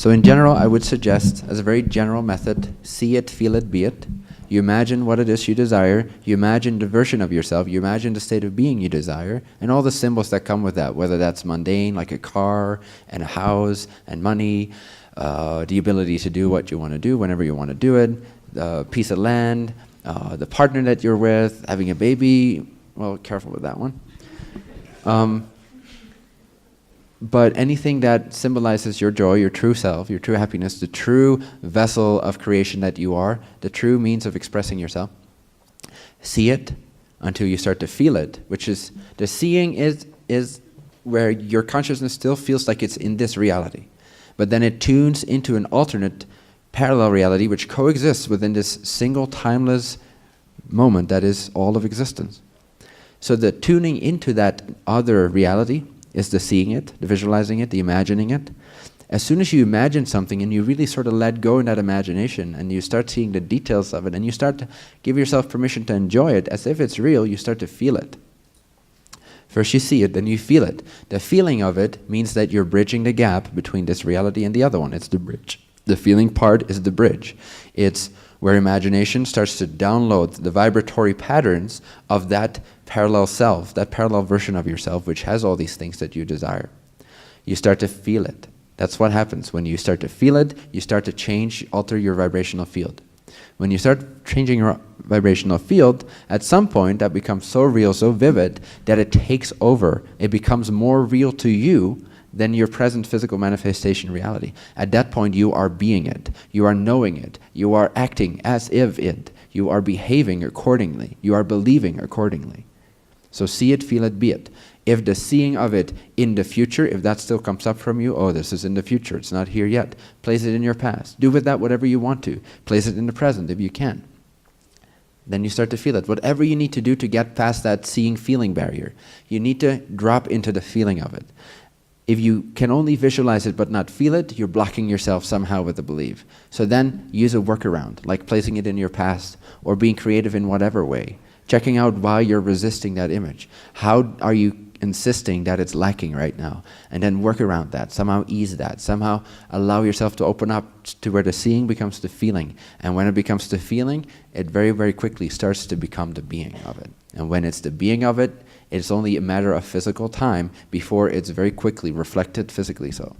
So in general, I would suggest, as a very general method, see it, feel it, be it. You imagine what it is you desire. You imagine the version of yourself. You imagine the state of being you desire, and all the symbols that come with that, whether that's mundane, like a car and a house and money, the ability to do what you want to do whenever you want to do it, the piece of land, the partner that you're with, having a baby. Well, careful with that one. But anything that symbolizes your joy, your true self, your true happiness, the true vessel of creation that you are, the true means of expressing yourself, see it until you start to feel it, which is, the seeing is where your consciousness still feels like it's in this reality. But then it tunes into an alternate parallel reality which coexists within this single timeless moment that is all of existence. So the tuning into that other reality is the seeing it, the visualizing it, the imagining it. As soon as you imagine something and you really sort of let go in that imagination and you start seeing the details of it and you start to give yourself permission to enjoy it as if it's real, you start to feel it. First you see it, then you feel it. The feeling of it means that you're bridging the gap between this reality and the other one. It's the bridge. The feeling part is the bridge. It's where imagination starts to download the vibratory patterns of that parallel self, that parallel version of yourself, which has all these things that you desire. You start to feel it. That's what happens. When you start to feel it, you start to change, alter your vibrational field. When you start changing your vibrational field, at some point that becomes so real, so vivid, that it takes over. It becomes more real to you than your present physical manifestation reality. At that point, you are being it. You are knowing it. You are acting as if it. You are behaving accordingly. You are believing accordingly. So see it, feel it, be it. If the seeing of it in the future, if that still comes up from you, oh, this is in the future, it's not here yet. Place it in your past. Do with that whatever you want to. Place it in the present if you can. Then you start to feel it. Whatever you need to do to get past that seeing-feeling barrier, you need to drop into the feeling of it. If you can only visualize it but not feel it, you're blocking yourself somehow with the belief. So then use a workaround, like placing it in your past or being creative in whatever way. Checking out why you're resisting that image. How are you insisting that it's lacking right now? And then work around that, somehow ease that, somehow allow yourself to open up to where the seeing becomes the feeling. And when it becomes the feeling, it very, very quickly starts to become the being of it. And when it's the being of it, it's only a matter of physical time before it's very quickly reflected physically so.